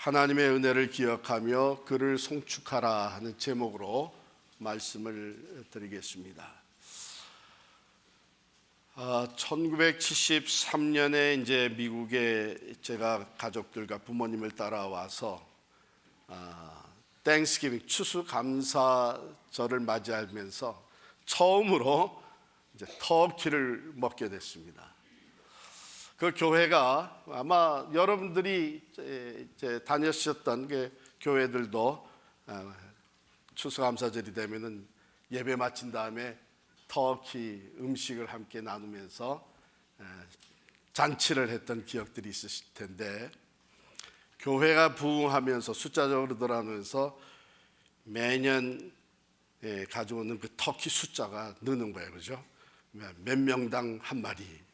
하나님의 은혜를 기억하며 그를 송축하라 하는 제목으로 말씀을 드리겠습니다. 1973년에 이제 미국에 제가 가족들과 부모님을 따라와서 땡스기빙 추수감사절을 맞이하면서 처음으로 이제 터키를 먹게 됐습니다. 그 교회가 아마 여러분들이 이제 다녔었던 그 교회들도 추수감사절이 되면은 예배 마친 다음에 터키 음식을 함께 나누면서 잔치를 했던 기억들이 있으실 텐데, 교회가 부흥하면서 숫자적으로 늘어나면서 매년 가져오는 그 터키 숫자가 느는 거예요, 그죠? 몇 명당 한 마리.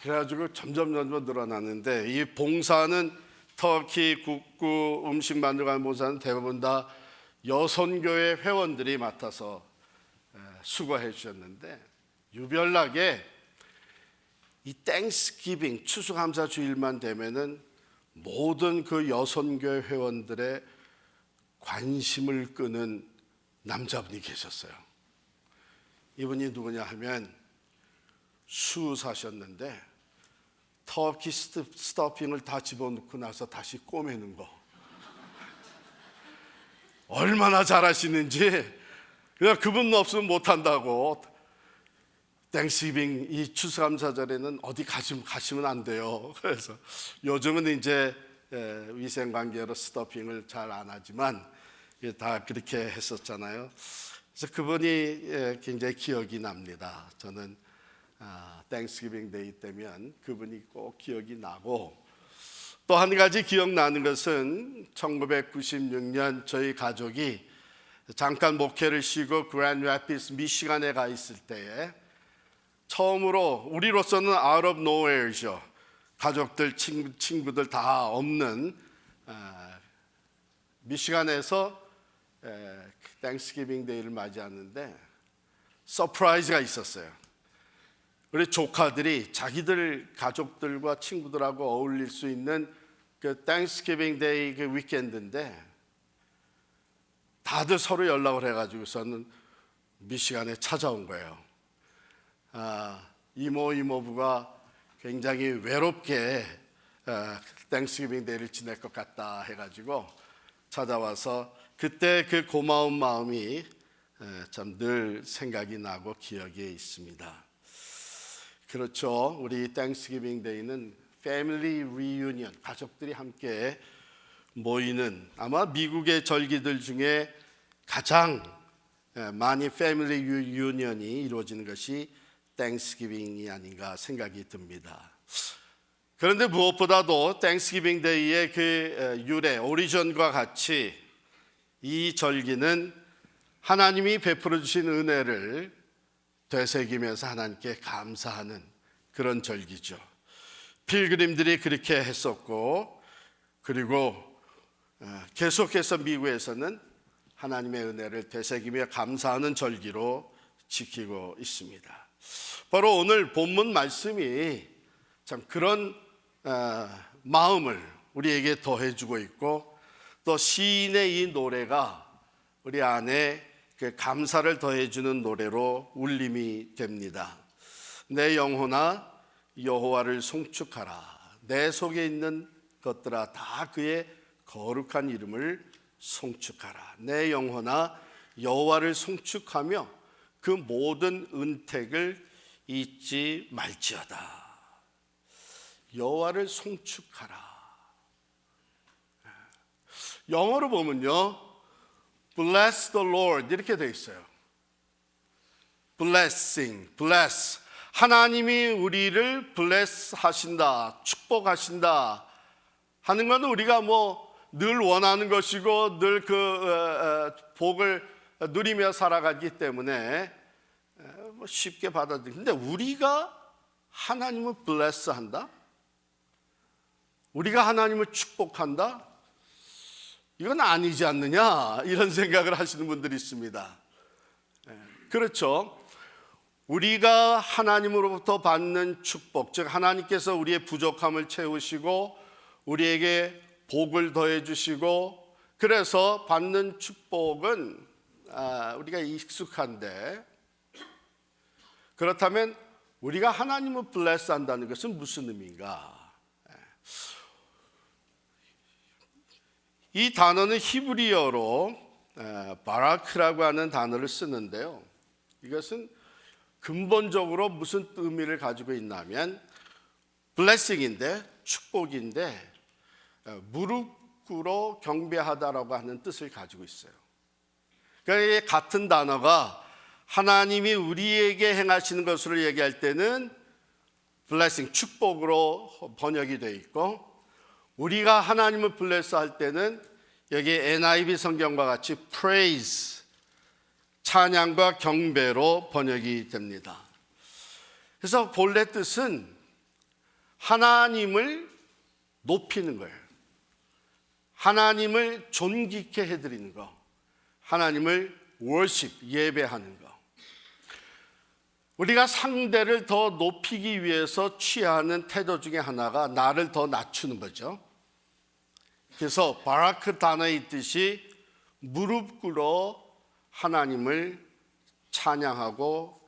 그래가지고 점점 늘어났는데, 이 봉사는 터키 국구 음식 만들어가는 봉사는 대부분 다 여선교회 회원들이 맡아서 수고해 주셨는데, 유별나게 이 땡스기빙 추수감사 주일만 되면은 모든 그 여선교회 회원들의 관심을 끄는 남자분이 계셨어요. 이분이 누구냐 하면 수사셨는데 터키 스토핑을 다 집어넣고 나서 다시 꼬매는 거 얼마나 잘하시는지, 그냥 그분 없으면 못한다고. 땡스기빙 이 추수감사절에는 어디 가시면 안 돼요. 그래서 요즘은 이제 위생관계로 스토핑을 잘 안 하지만 다 그렇게 했었잖아요. 그래서 그분이 굉장히 기억이 납니다. 저는 땡스기빙 데이 때면 그분이 꼭 기억이 나고, 또 한 가지 기억나는 것은 1996년 저희 가족이 잠깐 목회를 쉬고 그랜드 래피드 미시간에 가 있을 때에 처음으로, 우리로서는 out of nowhere죠. 가족들 친구들 다 없는 미시간에서 땡스기빙 데이를 맞이하는데 서프라이즈가 있었어요. 우리 조카들이 자기들 가족들과 친구들하고 어울릴 수 있는 그 땡스기빙 데이 그 위켄드인데, 다들 서로 연락을 해가지고서는 미시간에 찾아온 거예요. 이모부가 굉장히 외롭게 땡스기빙 데이를 지낼 것 같다 해가지고 찾아와서, 그때 그 고마운 마음이 참 늘 생각이 나고 기억에 있습니다. 그렇죠. 우리 땡스기빙 데이는 패밀리 리유니언, 가족들이 함께 모이는, 아마 미국의 절기들 중에 가장 많이 패밀리 리유니언이 이루어지는 것이 땡스기빙이 아닌가 생각이 듭니다. 그런데 무엇보다도 땡스기빙 데이의 그 유래, 오리전과 같이 이 절기는 하나님이 베풀어 주신 은혜를 되새기면서 하나님께 감사하는 그런 절기죠. 필그림들이 그렇게 했었고, 그리고 계속해서 미국에서는 하나님의 은혜를 되새기며 감사하는 절기로 지키고 있습니다. 바로 오늘 본문 말씀이 참 그런 마음을 우리에게 더해주고 있고, 또 시인의 이 노래가 우리 안에 그 감사를 더해주는 노래로 울림이 됩니다. 내 영혼아 여호와를 송축하라. 내 속에 있는 것들아 다 그의 거룩한 이름을 송축하라. 내 영혼아 여호와를 송축하며 그 모든 은택을 잊지 말지어다. 여호와를 송축하라. 영어로 보면요, bless the Lord 이렇게 돼 있어요. blessing, bless. 하나님이 우리를 bless 하신다, 축복하신다 하는 건 우리가 뭐 늘 원하는 것이고 늘 그 복을 누리며 살아가기 때문에 쉽게 받아들이는데, 우리가 하나님을 bless 한다? 우리가 하나님을 축복한다? 이건 아니지 않느냐, 이런 생각을 하시는 분들이 있습니다. 그렇죠. 우리가 하나님으로부터 받는 축복, 즉 하나님께서 우리의 부족함을 채우시고 우리에게 복을 더해 주시고, 그래서 받는 축복은 우리가 익숙한데, 그렇다면 우리가 하나님을 블레스 한다는 것은 무슨 의미인가? 이 단어는 히브리어로 바라크라고 하는 단어를 쓰는데요, 이것은 근본적으로 무슨 의미를 가지고 있냐면 블레싱인데, 축복인데, 무릎 꿇어 경배하다라고 하는 뜻을 가지고 있어요. 그러니까 같은 단어가 하나님이 우리에게 행하시는 것을 얘기할 때는 블레싱, 축복으로 번역이 되어 있고, 우리가 하나님을 블레스 할 때는 여기 NIV 성경과 같이 praise, 찬양과 경배로 번역이 됩니다. 그래서 본래 뜻은 하나님을 높이는 거예요. 하나님을 존귀케 해드리는 거, 하나님을 worship, 예배하는 거. 우리가 상대를 더 높이기 위해서 취하는 태도 중에 하나가 나를 더 낮추는 거죠. 그래서 바라크 단어에 있듯이 무릎 꿇어 하나님을 찬양하고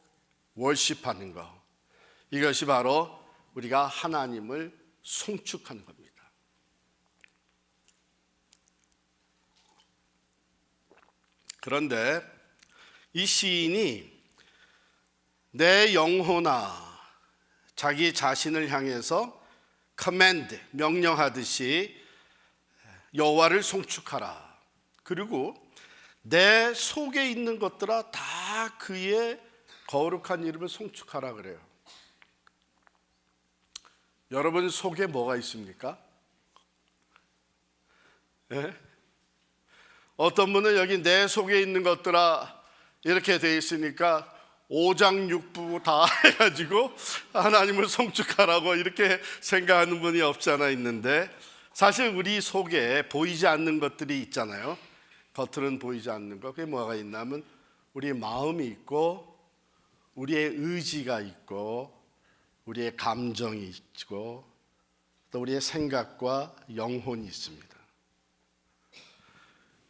월십하는 것, 이것이 바로 우리가 하나님을 송축하는 겁니다. 그런데 이 시인이 내 영혼아, 자기 자신을 향해서 command, 명령하듯이 여호와를 송축하라, 그리고 내 속에 있는 것들아 다 그의 거룩한 이름을 송축하라 그래요. 여러분 속에 뭐가 있습니까? 네? 어떤 분은 여기 내 속에 있는 것들아 이렇게 돼 있으니까 오장육부 다 해가지고 하나님을 송축하라고 이렇게 생각하는 분이 없지 않아 있는데, 사실 우리 속에 보이지 않는 것들이 있잖아요. 겉으로는 보이지 않는 것, 그게 뭐가 있냐면 우리의 마음이 있고, 우리의 의지가 있고, 우리의 감정이 있고, 또 우리의 생각과 영혼이 있습니다.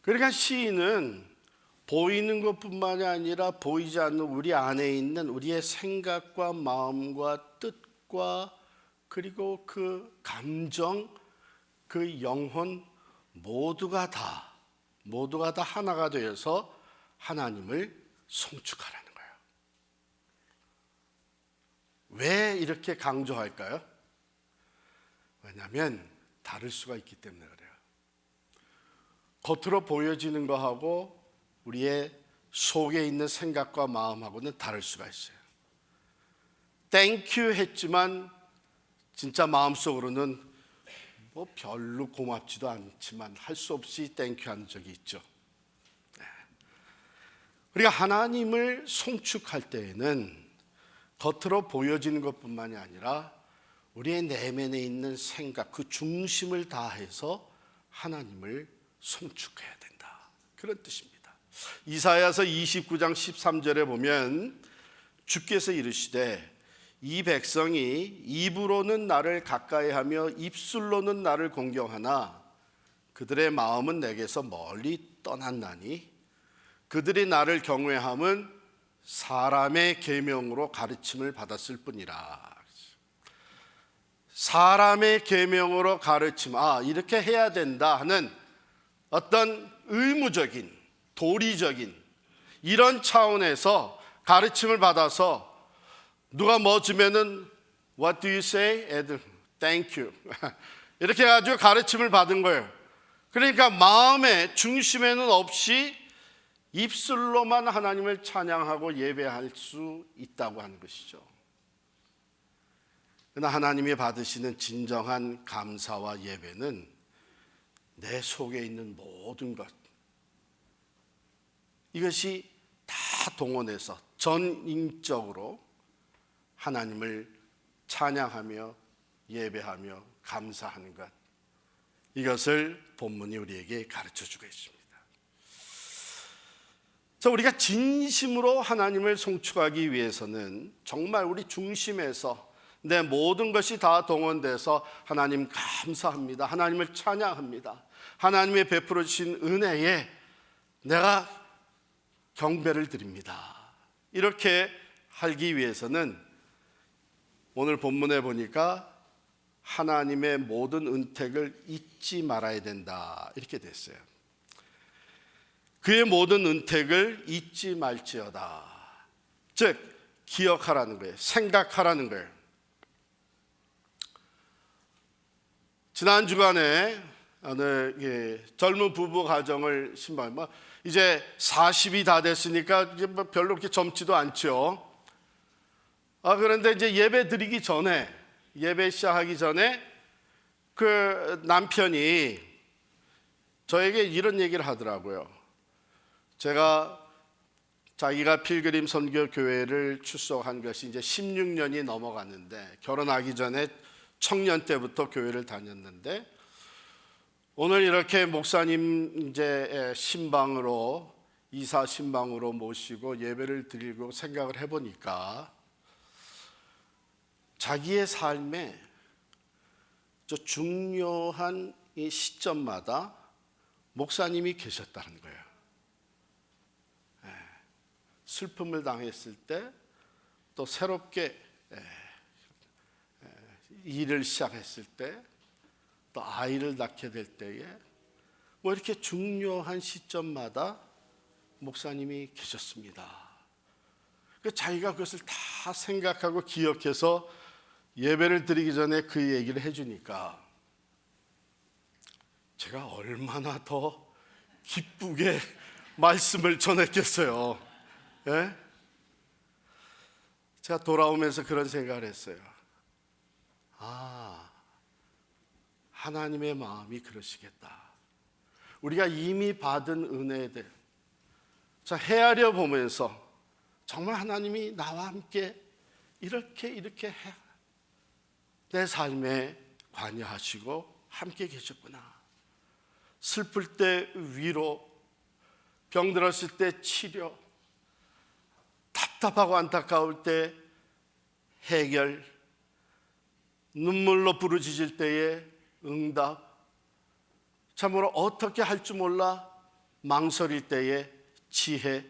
그러니까 시인은 보이는 것뿐만이 아니라 보이지 않는 우리 안에 있는 우리의 생각과 마음과 뜻과, 그리고 그 감정, 그 영혼 모두가 다 하나가 되어서 하나님을 송축하라는 거예요. 왜 이렇게 강조할까요? 왜냐하면 다를 수가 있기 때문에 그래요. 겉으로 보여지는 거하고 우리의 속에 있는 생각과 마음하고는 다를 수가 있어요. 땡큐 했지만 진짜 마음속으로는 뭐 별로 고맙지도 않지만 할 수 없이 땡큐 한 적이 있죠. 우리가 하나님을 송축할 때에는 겉으로 보여지는 것뿐만이 아니라 우리의 내면에 있는 생각, 그 중심을 다해서 하나님을 송축해야 된다, 그런 뜻입니다. 이사야서 29장 13절에 보면 주께서 이르시되 이 백성이 입으로는 나를 가까이하며 입술로는 나를 공경하나 그들의 마음은 내게서 멀리 떠났나니 그들이 나를 경외함은 사람의 계명으로 가르침을 받았을 뿐이라. 사람의 계명으로 가르침, 이렇게 해야 된다 하는 어떤 의무적인, 도리적인 이런 차원에서 가르침을 받아서 누가 뭐 주면은 What do you say? 애들 Thank you 이렇게 해가지고 가르침을 받은 거예요. 그러니까 마음의 중심에는 없이 입술로만 하나님을 찬양하고 예배할 수 있다고 하는 것이죠. 그러나 하나님이 받으시는 진정한 감사와 예배는 내 속에 있는 모든 것, 이것이 다 동원해서 전인적으로 하나님을 찬양하며 예배하며 감사하는 것, 이것을 본문이 우리에게 가르쳐주고 있습니다. 자, 우리가 진심으로 하나님을 송축하기 위해서는 정말 우리 중심에서 내 모든 것이 다 동원돼서 하나님 감사합니다. 하나님을 찬양합니다. 하나님의 베풀어 주신 은혜에 내가 경배를 드립니다. 이렇게 하기 위해서는 오늘 본문에 보니까 하나님의 모든 은택을 잊지 말아야 된다 이렇게 됐어요. 그의 모든 은택을 잊지 말지어다. 즉 기억하라는 거예요. 생각하라는 거예요. 지난 주간에 젊은 부부 가정을 신방, 이제 40이 다 됐으니까 이제 별로 그렇게 젊지도 않죠. 그런데 이제 예배 드리기 전에, 예배 시작하기 전에 그 남편이 저에게 이런 얘기를 하더라고요. 제가 자기가 필그림 선교 교회를 출석한 것이 이제 16년이 넘어갔는데, 결혼하기 전에 청년 때부터 교회를 다녔는데, 오늘 이렇게 목사님 이제 신방으로, 이사 신방으로 모시고 예배를 드리고 생각을 해보니까 자기의 삶에 저 중요한 이 시점마다 목사님이 계셨다는 거예요. 슬픔을 당했을 때, 또 새롭게 일을 시작했을 때, 또 아이를 낳게 될 때에 뭐 이렇게 중요한 시점마다 목사님이 계셨습니다. 자기가 그것을 다 생각하고 기억해서 예배를 드리기 전에 그 얘기를 해주니까 제가 얼마나 더 기쁘게 말씀을 전했겠어요. 예? 제가 돌아오면서 그런 생각을 했어요. 하나님의 마음이 그러시겠다. 우리가 이미 받은 은혜들 헤아려 보면서 정말 하나님이 나와 함께 이렇게 내 삶에 관여하시고 함께 계셨구나. 슬플 때 위로, 병들었을 때 치료, 답답하고 안타까울 때 해결, 눈물로 부르짖을 때에 응답, 참으로 어떻게 할 줄 몰라 망설일 때에 지혜.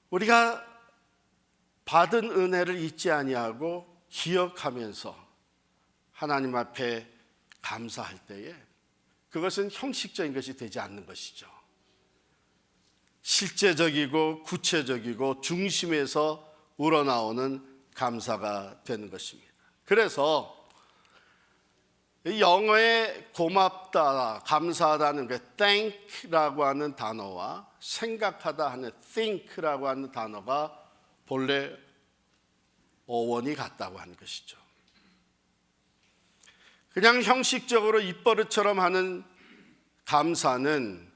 우리가 받은 은혜를 잊지 아니하고 기억하면서 하나님 앞에 감사할 때에 그것은 형식적인 것이 되지 않는 것이죠. 실제적이고 구체적이고 중심에서 우러나오는 감사가 되는 것입니다. 그래서 영어의 고맙다, 감사하다는 그 thank라고 하는 단어와 생각하다 하는 think라고 하는 단어가 본래 어원이 같다고 하는 것이죠. 그냥 형식적으로 입버릇처럼 하는 감사는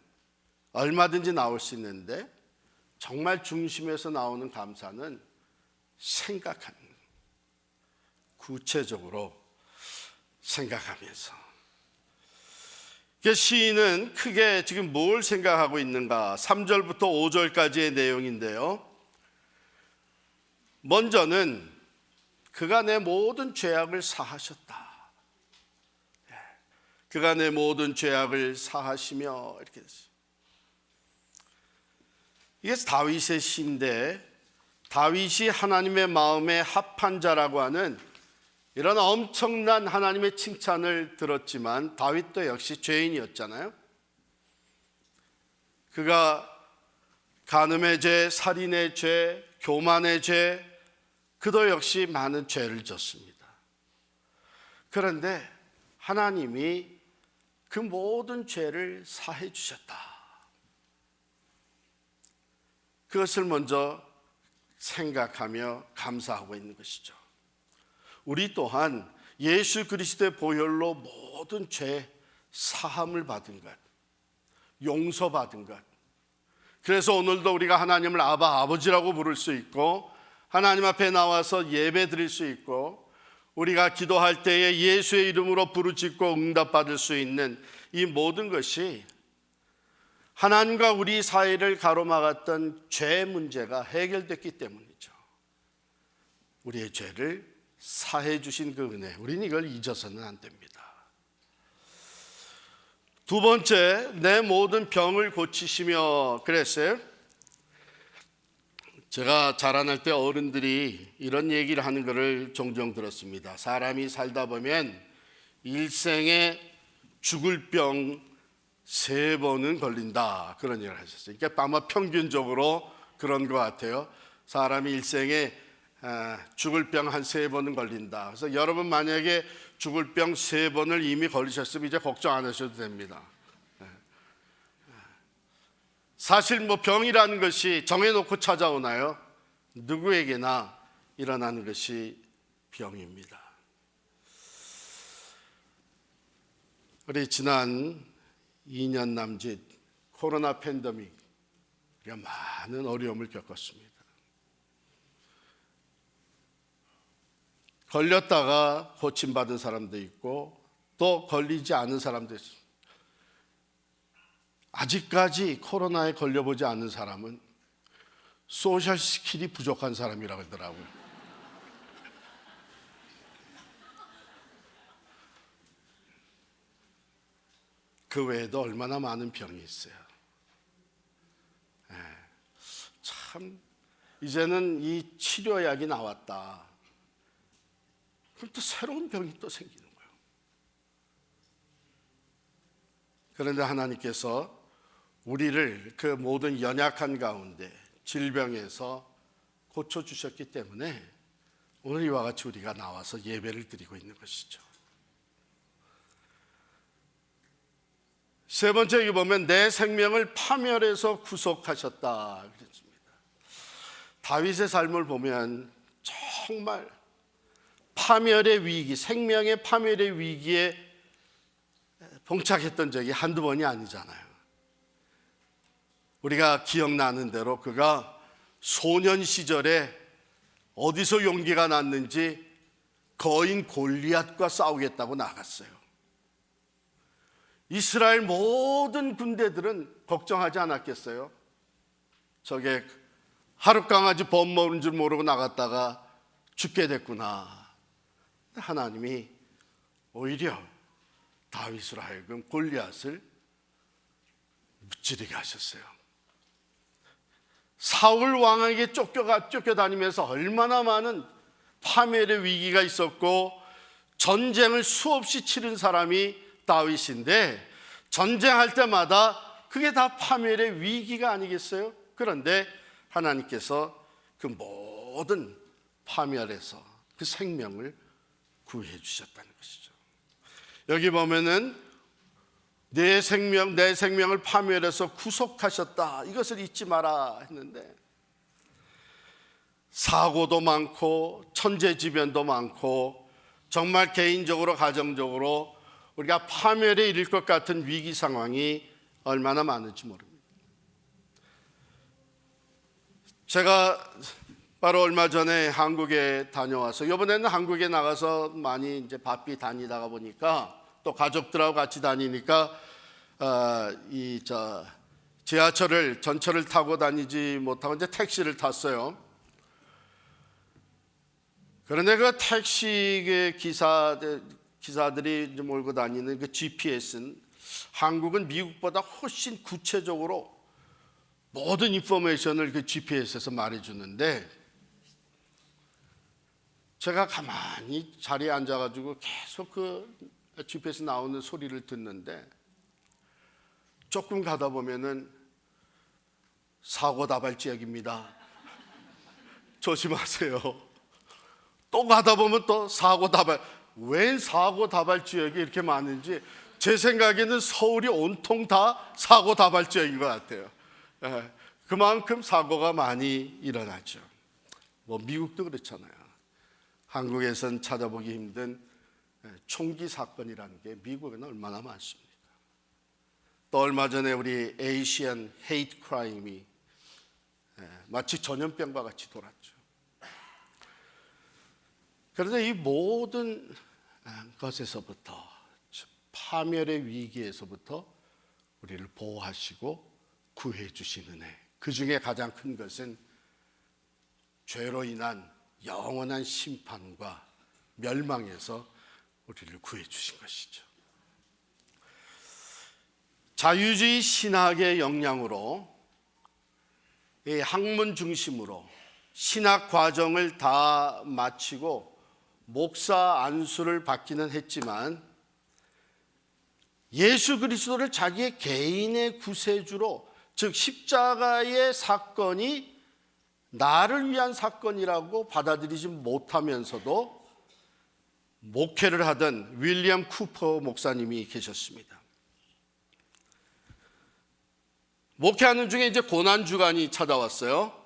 얼마든지 나올 수 있는데, 정말 중심에서 나오는 감사는 생각하는, 구체적으로 생각하면서. 시인은 크게 지금 뭘 생각하고 있는가? 3절부터 5절까지의 내용인데요. 먼저는 그가 내 모든 죄악을 사하셨다. 그가 내 모든 죄악을 사하시며, 이렇게 됐어요. 이게 다윗의 시인데, 다윗이 하나님의 마음에 합한 자라고 하는 이런 엄청난 하나님의 칭찬을 들었지만 다윗도 역시 죄인이었잖아요. 그가 간음의 죄, 살인의 죄, 교만의 죄, 그도 역시 많은 죄를 졌습니다. 그런데 하나님이 그 모든 죄를 사해 주셨다. 그것을 먼저 생각하며 감사하고 있는 것이죠. 우리 또한 예수 그리스도의 보혈로 모든 죄 사함을 받은 것, 용서받은 것. 그래서 오늘도 우리가 하나님을 아버지라고 부를 수 있고, 하나님 앞에 나와서 예배 드릴 수 있고, 우리가 기도할 때에 예수의 이름으로 부르짖고 응답받을 수 있는 이 모든 것이 하나님과 우리 사이를 가로막았던 죄 문제가 해결됐기 때문이죠. 우리의 죄를 사해 주신 그 은혜, 우리는 이걸 잊어서는 안 됩니다. 두 번째, 내 모든 병을 고치시며 그랬어요. 제가 자라날 때 어른들이 이런 얘기를 하는 것을 종종 들었습니다. 사람이 살다 보면 일생에 죽을 병 3번은 걸린다, 그런 얘기를 하셨어요. 그러니까 아마 평균적으로 그런 것 같아요. 사람이 일생에 죽을 병 한 3번은 걸린다. 그래서 여러분 만약에 죽을 병 3번을 이미 걸리셨으면 이제 걱정 안 하셔도 됩니다. 사실 뭐 병이라는 것이 정해놓고 찾아오나요? 누구에게나 일어나는 것이 병입니다. 우리 지난 2년 남짓 코로나 팬데믹, 우리가 많은 어려움을 겪었습니다. 걸렸다가 고침받은 사람도 있고 또 걸리지 않은 사람도 있습니다. 아직까지 코로나에 걸려보지 않은 사람은 소셜 스킬이 부족한 사람이라고 하더라고요. 그 외에도 얼마나 많은 병이 있어요. 참 이제는 이 치료약이 나왔다. 그럼 또 새로운 병이 또 생기는 거예요. 그런데 하나님께서 우리를 그 모든 연약한 가운데 질병에서 고쳐주셨기 때문에 오늘 이와 같이 우리가 나와서 예배를 드리고 있는 것이죠. 세 번째, 여기 보면 내 생명을 파멸해서 구속하셨다 그랬습니다. 다윗의 삶을 보면 정말 파멸의 위기, 생명의 파멸의 위기에 봉착했던 적이 한두 번이 아니잖아요. 우리가 기억나는 대로 그가 소년 시절에 어디서 용기가 났는지 거인 골리앗과 싸우겠다고 나갔어요. 이스라엘 모든 군대들은 걱정하지 않았겠어요? 저게 하룻강아지 법 먹은 줄 모르고 나갔다가 죽게 됐구나. 하나님이 오히려 다윗으로 하여금 골리앗을 무찌르게 하셨어요. 사울 왕에게 쫓겨다니면서 얼마나 많은 파멸의 위기가 있었고 전쟁을 수없이 치른 사람이 다윗인데 전쟁할 때마다 그게 다 파멸의 위기가 아니겠어요? 그런데 하나님께서 그 모든 파멸에서 그 생명을 구해 주셨다는 것이죠. 여기 보면은 내 생명을 파멸해서 구속하셨다, 이것을 잊지 마라 했는데 사고도 많고 천재지변도 많고 정말 개인적으로 가정적으로 우리가 파멸에 이를 것 같은 위기 상황이 얼마나 많은지 모릅니다. 제가 바로 얼마 전에 한국에 다녀와서, 이번에는 한국에 나가서 많이 이제 바삐 다니다가 보니까 또 가족들하고 같이 다니니까 지하철을 전철을 타고 다니지 못하고 이제 택시를 탔어요. 그런데 그 택시 기사들이 몰고 다니는 그 GPS는 한국은 미국보다 훨씬 구체적으로 모든 인포메이션을 그 GPS에서 말해주는데 제가 가만히 자리에 앉아가지고 계속 그 GPS 나오는 소리를 듣는데 조금 가다 보면은 사고 다발 지역입니다. 조심하세요. 또 가다 보면 또 사고 다발. 웬 사고 다발 지역이 이렇게 많은지 제 생각에는 서울이 온통 다 사고 다발 지역인 것 같아요. 그만큼 사고가 많이 일어나죠. 뭐 미국도 그렇잖아요. 한국에선 찾아보기 힘든 총기 사건이라는 게 미국에는 얼마나 많습니까? 또 얼마 전에 우리 에이시안 헤이트 크라임이 마치 전염병과 같이 돌았죠. 그런데 이 모든 것에서부터, 파멸의 위기에서부터 우리를 보호하시고 구해 주시는 은혜, 그 중에 가장 큰 것은 죄로 인한 영원한 심판과 멸망에서 우리를 구해 주신 것이죠. 자유주의 신학의 영향으로 이 학문 중심으로 신학 과정을 다 마치고 목사 안수를 받기는 했지만 예수 그리스도를 자기의 개인의 구세주로, 즉 십자가의 사건이 나를 위한 사건이라고 받아들이지 못하면서도 목회를 하던 윌리엄 쿠퍼 목사님이 계셨습니다. 목회하는 중에 이제 고난주간이 찾아왔어요.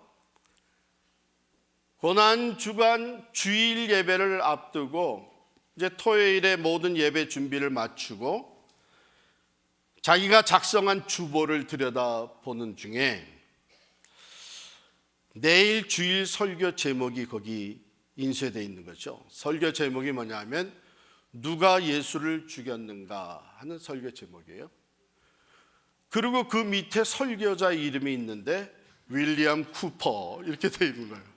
고난주간 주일 예배를 앞두고 이제 토요일에 모든 예배 준비를 마치고 자기가 작성한 주보를 들여다보는 중에 내일 주일 설교 제목이 거기 인쇄되어 있는 거죠. 설교 제목이 뭐냐면 누가 예수를 죽였는가 하는 설교 제목이에요. 그리고 그 밑에 설교자 이름이 있는데 윌리엄 쿠퍼 이렇게 되어 있는 거예요.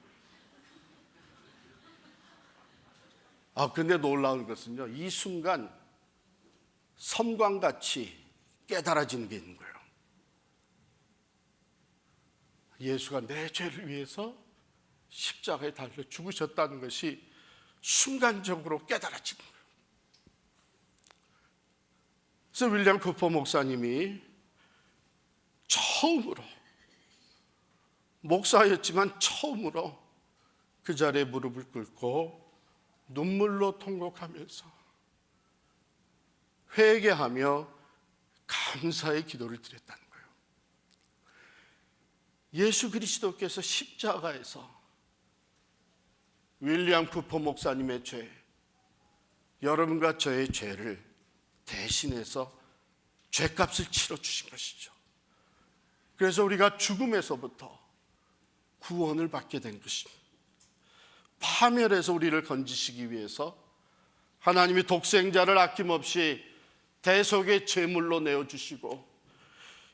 근데 놀라운 것은요, 이 순간 섬광같이 깨달아지는 게 있는 거예요. 예수가 내 죄를 위해서 십자가에 달려 죽으셨다는 것이 순간적으로 깨달아지는 거예요. 그래서 윌리엄 쿠퍼 목사님이 처음으로, 목사였지만 처음으로 그 자리에 무릎을 꿇고 눈물로 통곡하면서 회개하며 감사의 기도를 드렸다는 거예요. 예수 그리스도께서 십자가에서 윌리엄 쿠퍼 목사님의 죄, 여러분과 저의 죄를 대신해서 죄값을 치러주신 것이죠. 그래서 우리가 죽음에서부터 구원을 받게 된 것입니다. 파멸에서 우리를 건지시기 위해서 하나님이 독생자를 아낌없이 대속의 제물로 내어주시고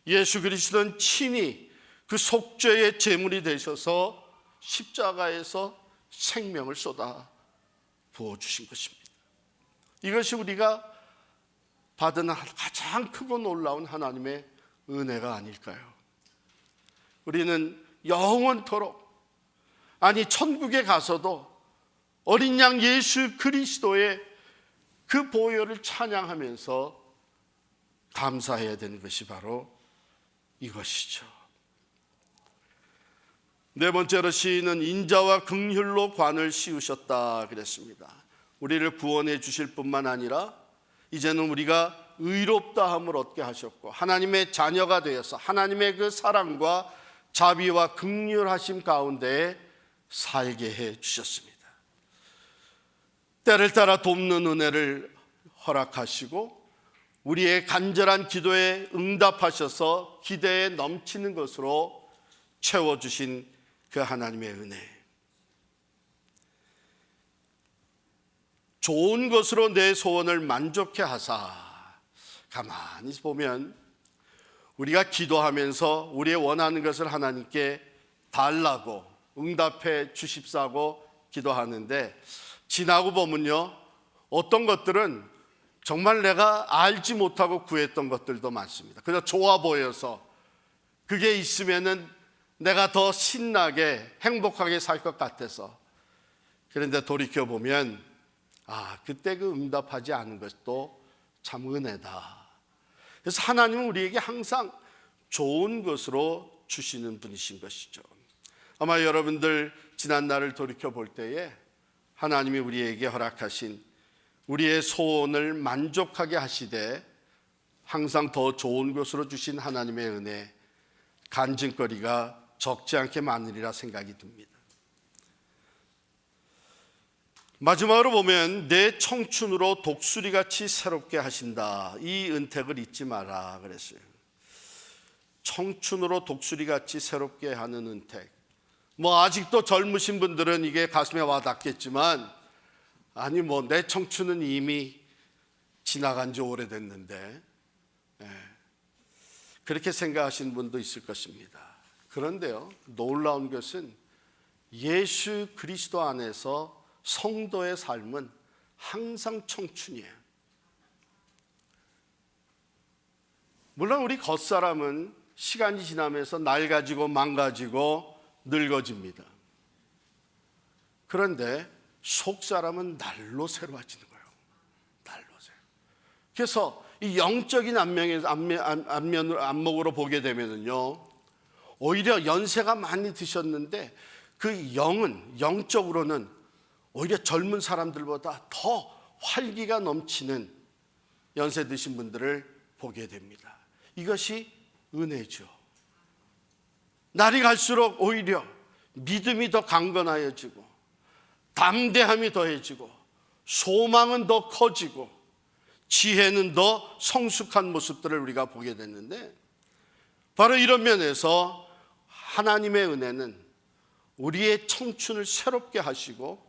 예수 그리스도는 친히 그 속죄의 제물이 되셔서 십자가에서 생명을 쏟아 부어주신 것입니다. 이것이 우리가 받은 가장 크고 놀라운 하나님의 은혜가 아닐까요? 우리는 영원토록, 아니 천국에 가서도 어린 양 예수 그리스도의 그 보혈을 찬양하면서 감사해야 되는 것이 바로 이것이죠. 네 번째로 시인은 인자와 긍휼로 관을 씌우셨다 그랬습니다. 우리를 구원해 주실 뿐만 아니라 이제는 우리가 의롭다함을 얻게 하셨고 하나님의 자녀가 되어서 하나님의 그 사랑과 자비와 긍휼하심 가운데 살게 해 주셨습니다. 때를 따라 돕는 은혜를 허락하시고 우리의 간절한 기도에 응답하셔서 기대에 넘치는 것으로 채워주신 그 하나님의 은혜. 좋은 것으로 내 소원을 만족해 하사. 가만히 보면 우리가 기도하면서 우리의 원하는 것을 하나님께 달라고 응답해 주십사고 기도하는데 지나고 보면요, 어떤 것들은 정말 내가 알지 못하고 구했던 것들도 많습니다. 그냥 좋아 보여서 그게 있으면은 내가 더 신나게 행복하게 살 것 같아서. 그런데 돌이켜보면 그때 그 응답하지 않은 것도 참 은혜다. 그래서 하나님은 우리에게 항상 좋은 것으로 주시는 분이신 것이죠. 아마 여러분들 지난 날을 돌이켜볼 때에 하나님이 우리에게 허락하신 우리의 소원을 만족하게 하시되 항상 더 좋은 것으로 주신 하나님의 은혜, 간증거리가 적지 않게 많으리라 생각이 듭니다. 마지막으로 보면 내 청춘으로 독수리같이 새롭게 하신다. 이 은택을 잊지 마라 그랬어요. 청춘으로 독수리같이 새롭게 하는 은택. 아직도 젊으신 분들은 이게 가슴에 와닿겠지만 내 청춘은 이미 지나간 지 오래됐는데 그렇게 생각하시는 분도 있을 것입니다. 그런데요, 놀라운 것은 예수 그리스도 안에서 성도의 삶은 항상 청춘이에요. 물론 우리 겉사람은 시간이 지나면서 낡아지고 망가지고 늙어집니다. 그런데 속사람은 날로 새로워지는 거예요. 날로 새로. 그래서 이 영적인 안목으로 보게 되면은요, 오히려 연세가 많이 드셨는데 그 영적으로는 오히려 젊은 사람들보다 더 활기가 넘치는 연세 드신 분들을 보게 됩니다. 이것이 은혜죠. 날이 갈수록 오히려 믿음이 더 강건하여지고 담대함이 더해지고 소망은 더 커지고 지혜는 더 성숙한 모습들을 우리가 보게 됐는데, 바로 이런 면에서 하나님의 은혜는 우리의 청춘을 새롭게 하시고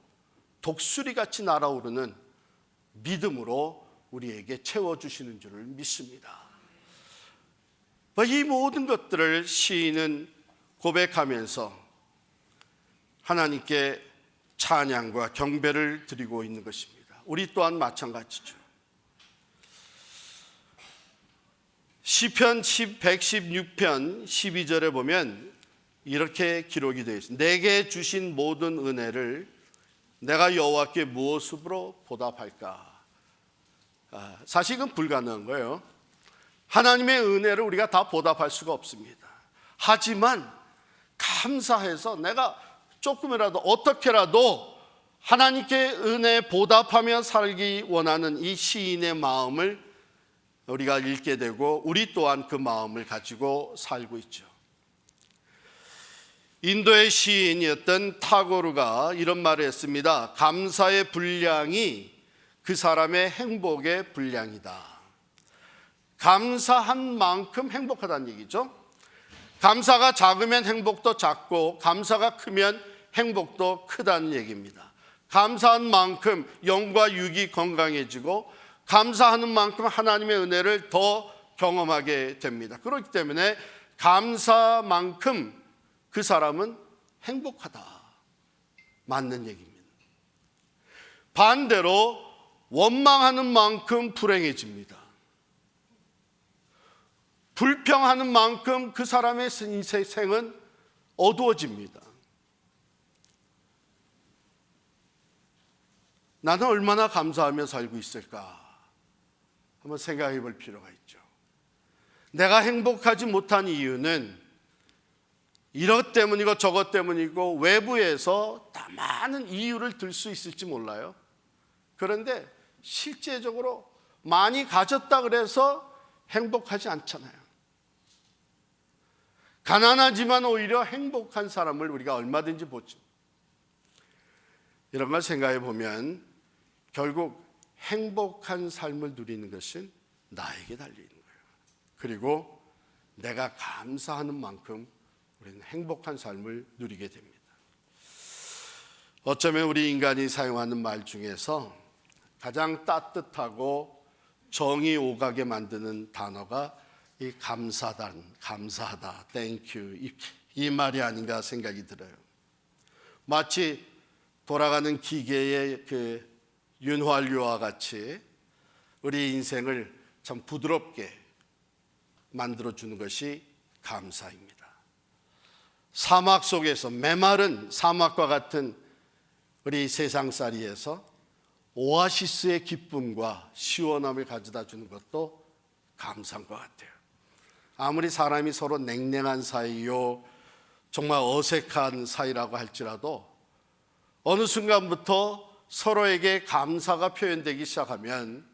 독수리같이 날아오르는 믿음으로 우리에게 채워주시는 줄을 믿습니다. 이 모든 것들을 시인은 고백하면서 하나님께 찬양과 경배를 드리고 있는 것입니다. 우리 또한 마찬가지죠. 시편 116편 12절에 보면 이렇게 기록이 되어 있습니다. 내게 주신 모든 은혜를 내가 여호와께 무엇으로 보답할까? 사실 이건 불가능한 거예요. 하나님의 은혜를 우리가 다 보답할 수가 없습니다. 하지만 감사해서 내가 조금이라도 어떻게라도 하나님께 은혜 보답하며 살기 원하는 이 시인의 마음을 우리가 읽게 되고 우리 또한 그 마음을 가지고 살고 있죠. 인도의 시인이었던 타고르가 이런 말을 했습니다. 감사의 분량이 그 사람의 행복의 분량이다. 감사한 만큼 행복하다는 얘기죠. 감사가 작으면 행복도 작고 감사가 크면 행복도 크다는 얘기입니다. 감사한 만큼 영과 육이 건강해지고 감사하는 만큼 하나님의 은혜를 더 경험하게 됩니다. 그렇기 때문에 감사만큼 그 사람은 행복하다, 맞는 얘기입니다. 반대로 원망하는 만큼 불행해집니다. 불평하는 만큼 그 사람의 인생은 어두워집니다. 나는 얼마나 감사하며 살고 있을까 한번 생각해 볼 필요가 있죠. 내가 행복하지 못한 이유는 이것 때문이고 저것 때문이고 외부에서 다 많은 이유를 들 수 있을지 몰라요. 그런데 실제적으로 많이 가졌다 그래서 행복하지 않잖아요. 가난하지만 오히려 행복한 사람을 우리가 얼마든지 보죠. 이런 걸 생각해 보면 결국 행복한 삶을 누리는 것은 나에게 달려있는 거예요. 그리고 내가 감사하는 만큼 우리는 행복한 삶을 누리게 됩니다. 어쩌면 우리 인간이 사용하는 말 중에서 가장 따뜻하고 정이 오가게 만드는 단어가 이 감사하다, thank you 이 말이 아닌가 생각이 들어요. 마치 돌아가는 기계의 그 윤활유와 같이 우리 인생을 참 부드럽게 만들어주는 것이 감사입니다. 사막 속에서 메마른 사막과 같은 우리 세상살이에서 오아시스의 기쁨과 시원함을 가져다 주는 것도 감사한 것 같아요. 아무리 사람이 서로 냉랭한 사이요, 정말 어색한 사이라고 할지라도 어느 순간부터 서로에게 감사가 표현되기 시작하면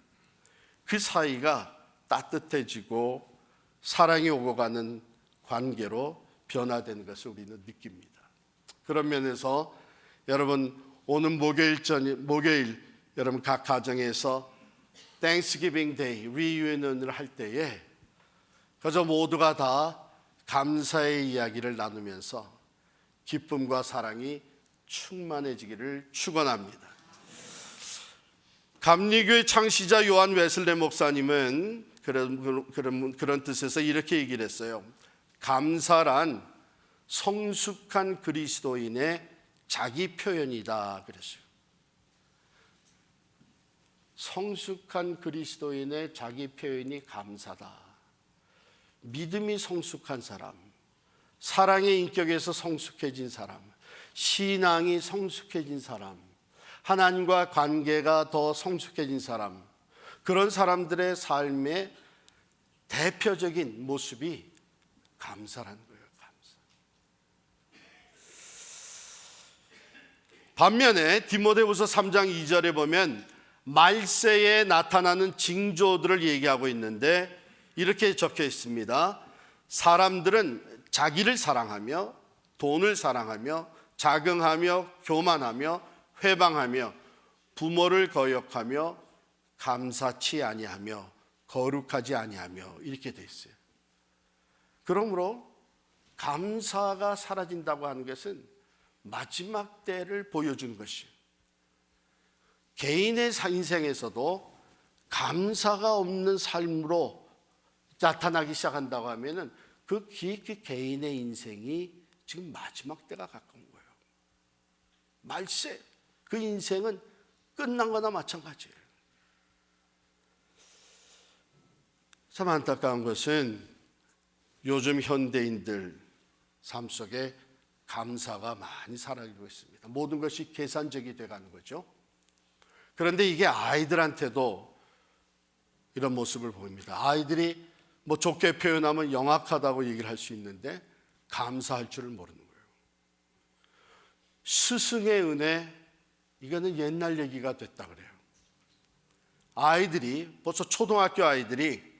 그 사이가 따뜻해지고 사랑이 오고 가는 관계로 변화되는 것을 우리는 느낍니다. 그런 면에서 여러분 오늘 목요일 여러분 각 가정에서 Thanksgiving Day 리유니언을 할 때에 그저 모두가 다 감사의 이야기를 나누면서 기쁨과 사랑이 충만해지기를 축원합니다. 감리교의 창시자 요한 웨슬레 목사님은 그런 뜻에서 이렇게 얘기를 했어요. 감사란 성숙한 그리스도인의 자기 표현이다 그랬어요. 성숙한 그리스도인의 자기 표현이 감사다. 믿음이 성숙한 사람, 사랑의 인격에서 성숙해진 사람, 신앙이 성숙해진 사람, 하나님과 관계가 더 성숙해진 사람, 그런 사람들의 삶의 대표적인 모습이 감사라는 거예요. 감사. 반면에 디모데후서 3장 2절에 보면 말세에 나타나는 징조들을 얘기하고 있는데 이렇게 적혀 있습니다. 사람들은 자기를 사랑하며 돈을 사랑하며 자긍하며 교만하며 회방하며 부모를 거역하며 감사치 아니하며 거룩하지 아니하며 이렇게 돼 있어요. 그러므로 감사가 사라진다고 하는 것은 마지막 때를 보여주는 것이에요. 개인의 인생에서도 감사가 없는 삶으로 나타나기 시작한다고 하면은 그 개인의 인생이 지금 마지막 때가 가까운 거예요. 말세, 그 인생은 끝난 거나 마찬가지예요. 참 안타까운 것은 요즘 현대인들 삶 속에 감사가 많이 사라지고 있습니다. 모든 것이 계산적이 돼가는 거죠. 그런데 이게 아이들한테도 이런 모습을 보입니다. 아이들이 뭐 좋게 표현하면 영악하다고 얘기를 할 수 있는데 감사할 줄을 모르는 거예요. 스승의 은혜, 이거는 옛날 얘기가 됐다 그래요. 아이들이, 벌써 초등학교 아이들이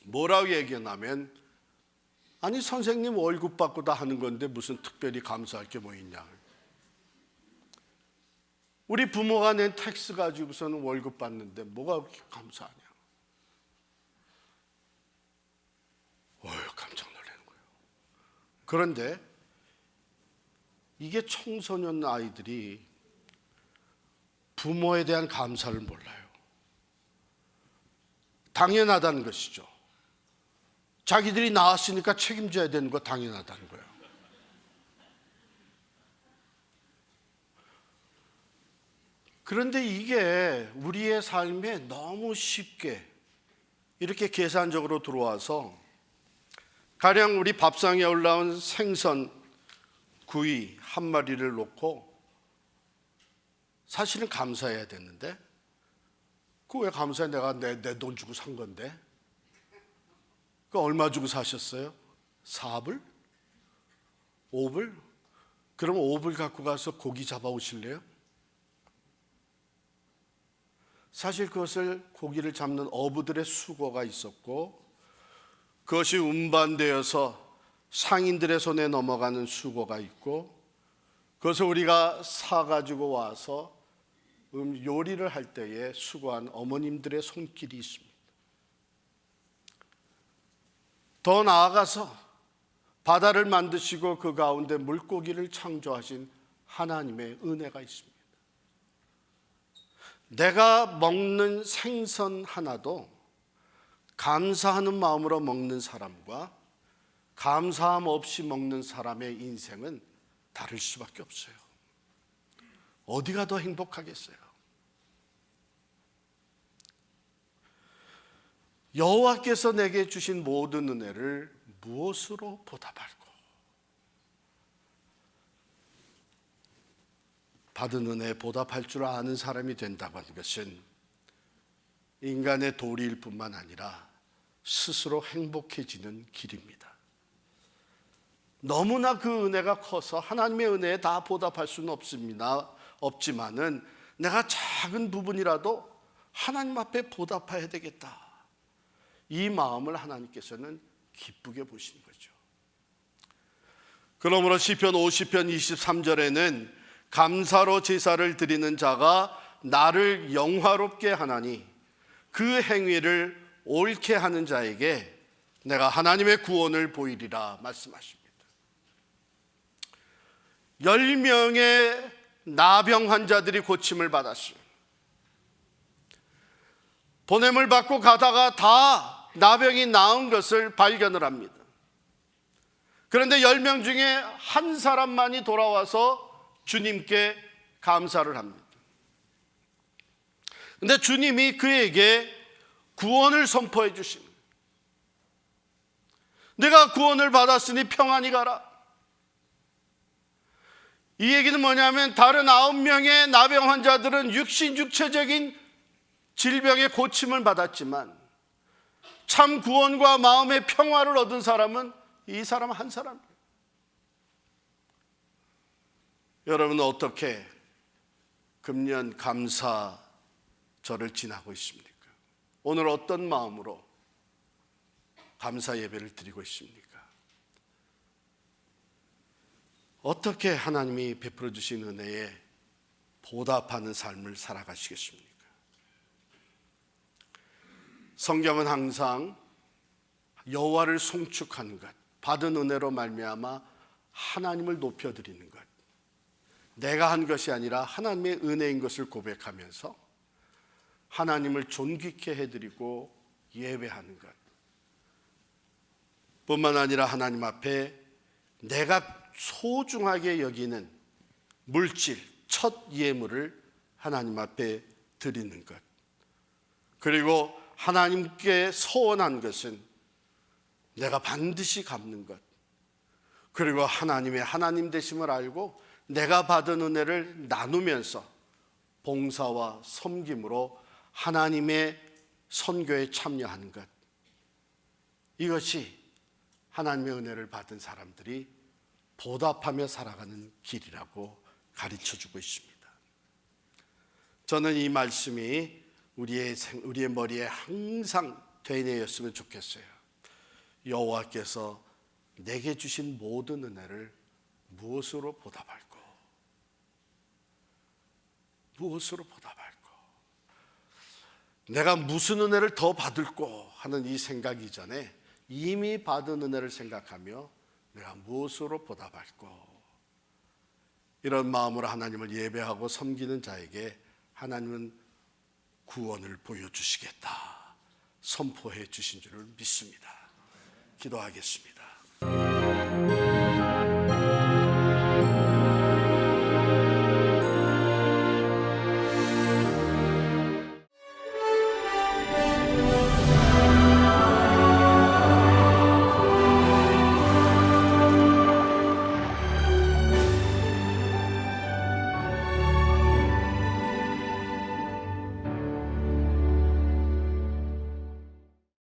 뭐라고 얘기하냐면, 아니 선생님 월급 받고 다 하는 건데 무슨 특별히 감사할 게 뭐 있냐. 우리 부모가 낸 텍스 가지고서는 월급 받는데 뭐가 그렇게 감사하냐. 깜짝 놀라는 거예요. 그런데 이게 청소년 아이들이 부모에 대한 감사를 몰라요. 당연하다는 것이죠. 자기들이 낳았으니까 책임져야 되는 거 당연하다는 거예요. 그런데 이게 우리의 삶에 너무 쉽게 이렇게 계산적으로 들어와서, 가령 우리 밥상에 올라온 생선 구이 한 마리를 놓고 사실은 감사해야 되는데, 그거 왜 감사해? 내가 내 돈 주고 산 건데. 그 얼마 주고 사셨어요? 4불? 5불? 그럼 5불 갖고 가서 고기 잡아오실래요? 사실 그것을, 고기를 잡는 어부들의 수고가 있었고, 그것이 운반되어서 상인들의 손에 넘어가는 수고가 있고, 그것을 우리가 사가지고 와서 요리를 할 때에 수고한 어머님들의 손길이 있습니다. 더 나아가서 바다를 만드시고 그 가운데 물고기를 창조하신 하나님의 은혜가 있습니다. 내가 먹는 생선 하나도 감사하는 마음으로 먹는 사람과 감사함 없이 먹는 사람의 인생은 다를 수밖에 없어요. 어디가 더 행복하겠어요? 여호와께서 내게 주신 모든 은혜를 무엇으로 보답할꼬? 받은 은혜에 보답할 줄 아는 사람이 된다고 하는 것은 인간의 도리일 뿐만 아니라 스스로 행복해지는 길입니다. 너무나 그 은혜가 커서 하나님의 은혜에 다 보답할 수는 없지만은 내가 작은 부분이라도 하나님 앞에 보답해야 되겠다, 이 마음을 하나님께서는 기쁘게 보시는 거죠. 그러므로 시편 50편 23절에는 감사로 제사를 드리는 자가 나를 영화롭게 하나니 그 행위를 옳게 하는 자에게 내가 하나님의 구원을 보이리라 말씀하십니다. 10명의 나병 환자들이 고침을 받았어요. 보냄을 받고 가다가 다 나병이 나은 것을 발견을 합니다. 그런데 10명 중에 한 사람만이 돌아와서 주님께 감사를 합니다. 근데 주님이 그에게 구원을 선포해 주십니다. 내가 구원을 받았으니 평안히 가라. 이 얘기는 뭐냐면 다른 9명의 나병 환자들은 육체적인 질병의 고침을 받았지만 참 구원과 마음의 평화를 얻은 사람은 이 사람 한 사람이에요. 여러분은 어떻게 금년 감사절을 지나고 있습니까? 오늘 어떤 마음으로 감사 예배를 드리고 있습니까? 어떻게 하나님이 베풀어 주신 은혜에 보답하는 삶을 살아가시겠습니까? 성경은 항상 여호와를 송축하는 것, 받은 은혜로 말미암아 하나님을 높여드리는 것, 내가 한 것이 아니라 하나님의 은혜인 것을 고백하면서 하나님을 존귀케 해드리고 예배하는 것 뿐만 아니라 하나님 앞에 내가 소중하게 여기는 물질, 첫 예물을 하나님 앞에 드리는 것, 그리고 하나님께 서원한 것은 내가 반드시 갚는 것, 그리고 하나님의 하나님 되심을 알고 내가 받은 은혜를 나누면서 봉사와 섬김으로 하나님의 선교에 참여하는 것, 이것이 하나님의 은혜를 받은 사람들이 보답하며 살아가는 길이라고 가르쳐주고 있습니다. 저는 이 말씀이 우리의 머리에 항상 되뇌였으면 좋겠어요. 여호와께서 내게 주신 모든 은혜를 무엇으로 보답할까? 무엇으로 보답할까? 내가 무슨 은혜를 더 받을까 하는 이 생각 이전에 이미 받은 은혜를 생각하며 내가 무엇으로 보답할까? 이런 마음으로 하나님을 예배하고 섬기는 자에게 하나님은 구원을 보여주시겠다 선포해 주신 줄을 믿습니다. 기도하겠습니다.